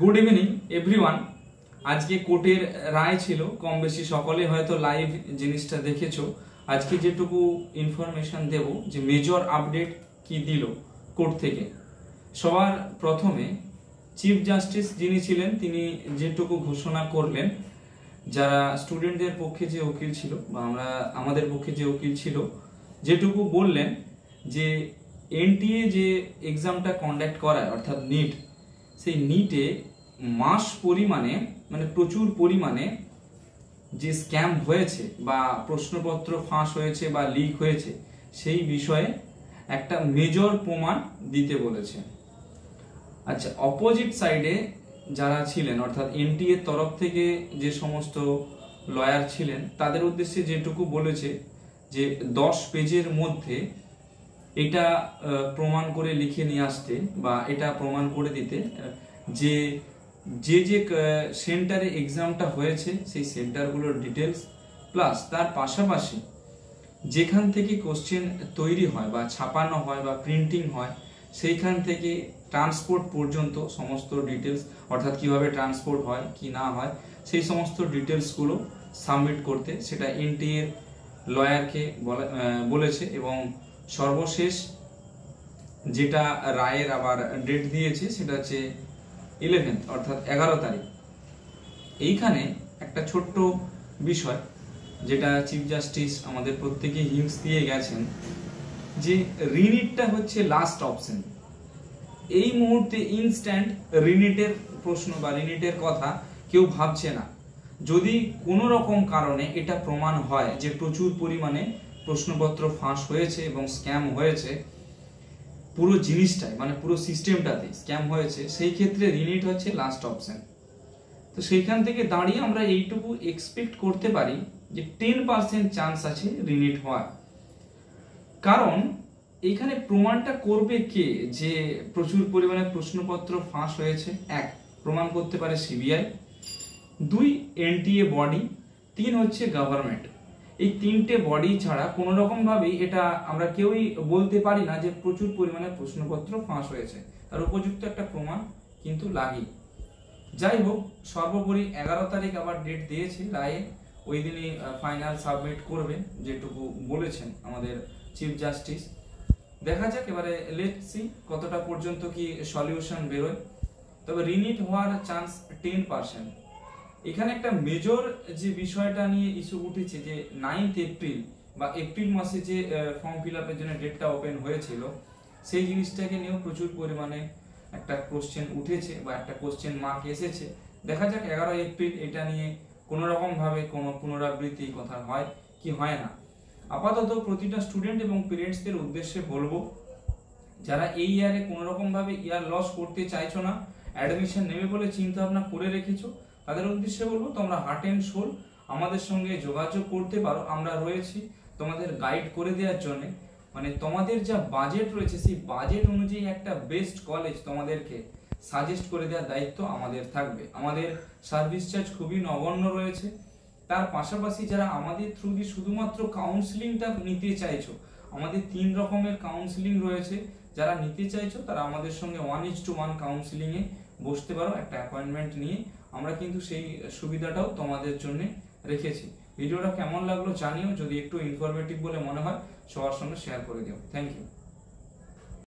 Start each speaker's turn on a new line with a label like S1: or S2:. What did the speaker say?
S1: Good evening everyone. আজকে কোর্টের রায় ছিল, কম বেশি সকলে হয়তো লাইভ জিনিসটা দেখেছো। আজকে যেটুকু ইনফরমেশন দেব যে মেজর আপডেট কি দিল কোর্ট থেকে। সবার প্রথমে চিফ জাস্টিস যিনি ছিলেন তিনি যেটুকু ঘোষণা করলেন, যারা স্টুডেন্টদের পক্ষে যে উকিল ছিল বা আমাদের পক্ষে যে উকিল ছিল, যেটুকু বললেন যে এনটিএ যে এক্সামটা কন্ডাক্ট করায় অর্থাৎ নিট, সেই নিটে মাস পরিমাণে মানে প্রচুর পরিমাণে যে স্ক্যাম হয়েছে বা প্রশ্নপত্র ফাঁস হয়েছে বা লিক হয়েছে সেই বিষয়ে একটা মেজর প্রমাণ দিতে বলেছে। আচ্ছা, অপোজিট সাইডে যারা ছিলেন অর্থাৎ এনটিএ তরফ থেকে যে সমস্ত লয়ার ছিলেন তাদের উদ্দেশ্যে যেটুকু বলেছে যে 10 পেজের মধ্যে এটা প্রমাণ করে লিখে নিয়ে আসতে বা এটা প্রমাণ করে দিতে যে যে যে সেন্টারে এক্সামটা হয়েছে সেই সেন্টারগুলোর ডিটেলস, প্লাস তার পাশাপাশি যেখান থেকে কোশ্চেন তৈরি হয় বা ছাপানো হয় বা প্রিন্টিং হয় সেইখান থেকে ট্রান্সপোর্ট পর্যন্ত সমস্ত ডিটেলস, অর্থাৎ কিভাবে ট্রান্সপোর্ট হয় কি না হয় সেই সমস্ত ডিটেলসগুলো সাবমিট করতে সেটা এনটিএর লয়ারকে বলেছে। এবং সর্বশেষ যেটা রায়ের আবার ডেট দিয়েছে সেটা হচ্ছে 11 অর্থাৎ 11 তারিখ। এইখানে একটা ছোট্ট বিষয় যেটা চিফ জাস্টিস আমাদের প্রত্যেকে হিন্টস দিয়ে গেছেন যে রিনিটটা হচ্ছে লাস্ট অপশন। এই মুহূর্তে ইনস্ট্যান্ট রিনিটের প্রশ্ন বা রিনিটের কথা কেউ ভাবছে না। যদি কোনো রকম কারণে এটা প্রমাণ হয় যে প্রচুর পরিমাণে প্রশ্নপত্র ফাঁস হয়েছে এবং স্ক্যাম হয়েছে, পুরো জিনিসটাই মানে পুরো সিস্টেমটাতে স্ক্যাম হয়েছে, সেই ক্ষেত্রে রিনিট হচ্ছে লাস্ট অপশন। তো সেইখান থেকে দাঁড়িয়ে আমরা এইটুকু এক্সপেক্ট করতে পারি যে 10% চান্স আছে রিনিট হওয়ার। কারণ এখানে প্রমাণটা করবে কে যে প্রচুর পরিমাণে প্রশ্নপত্র ফাঁস হয়েছে? এক, প্রমাণ করতে পারে সিবিআই, 2 এনটিএ বডি, 3 হচ্ছে গভর্নমেন্ট। এই তিনটে বডি ছাড়া কোনো রকম ভাবেই এটা আমরা কেউই বলতে পারি না যে প্রচুর পরিমাণে প্রশ্নপত্র ফাঁস হয়েছে। তার উপযুক্ত একটা প্রমাণ কিন্তু লাগে। যাই হোক, সর্বোপরি 11 তারিখ আবার ডেট দিয়েছে রায়ে, ওই দিনই ফাইনাল সাবমিট করবে যেটুকু বলেছেন আমাদের চিফ জাস্টিস। দেখা যাক এবারে, লেটস সি কতটা পর্যন্ত কি সলিউশন বেরোয়। তবে রিনিট হওয়ার চান্স 10%। এখানে একটা মেজর যে বিষয়টা নিয়ে ইস্যু উঠেছে যে 9 এপ্রিল বা এপ্রিল মাসে যে ফর্ম ফিল আপের জন্য ডেটটা ওপেন হয়েছিল, সেই জিনিসটাকে নিয়েও প্রচুর পরিমাণে একটা কোশ্চেন উঠেছে বা একটা কোশ্চেন মার্ক এসেছে। দেখা যাক 11 এপ্রিল এটা নিয়ে কোনো রকম ভাবে কোনো পুনরাবৃত্তি কথা হয় কি হয় না। আপাতত প্রতিটা স্টুডেন্ট এবং পেরেন্টসদের উদ্দেশ্যে বলবো, যারা এই ইয়ারে কোনো রকম ভাবে ইয়ার লস করতে চাইছো না, অ্যাডমিশন নেবে বলে চিন্তা ভাবনা করে রেখেছো, তাদের উদ্দেশ্যে বলবো তোমরা হার্ট অ্যান্ড সোল আমাদের সঙ্গে যোগাযোগ করতে পারো। আমরা রয়েছি তোমাদের গাইড করে দেওয়ার জন্য। মানে তোমাদের যা বাজেট রয়েছে সেই বাজেট অনুযায়ী একটা বেস্ট কলেজ তোমাদেরকে সাজেস্ট করে দেওয়ার দায়িত্ব আমাদের থাকবে। আমাদের সার্ভিস চার্জ খুবই নগণ্য রয়েছে। তার পাশাপাশি যারা আমাদের থ্রু দিয়ে শুধুমাত্র কাউন্সিলিংটা নিতে চাইছো, আমাদের 3 রকমের কাউন্সিলিং রয়েছে। যারা নিতে চাইছো তারা আমাদের সঙ্গে 1:1 কাউন্সিলিংয়ে বসতে পারো একটা অ্যাপয়েন্টমেন্ট নিয়ে। আমরা কিন্তু সেই সুবিধাটাও তোমাদের জন্য রেখেছি। ভিডিওটা কেমন লাগলো জানিও, যদি একটু ইনফরমেটিভ বলে মনে হয় সবার সঙ্গে শেয়ার করে দিও। Thank you.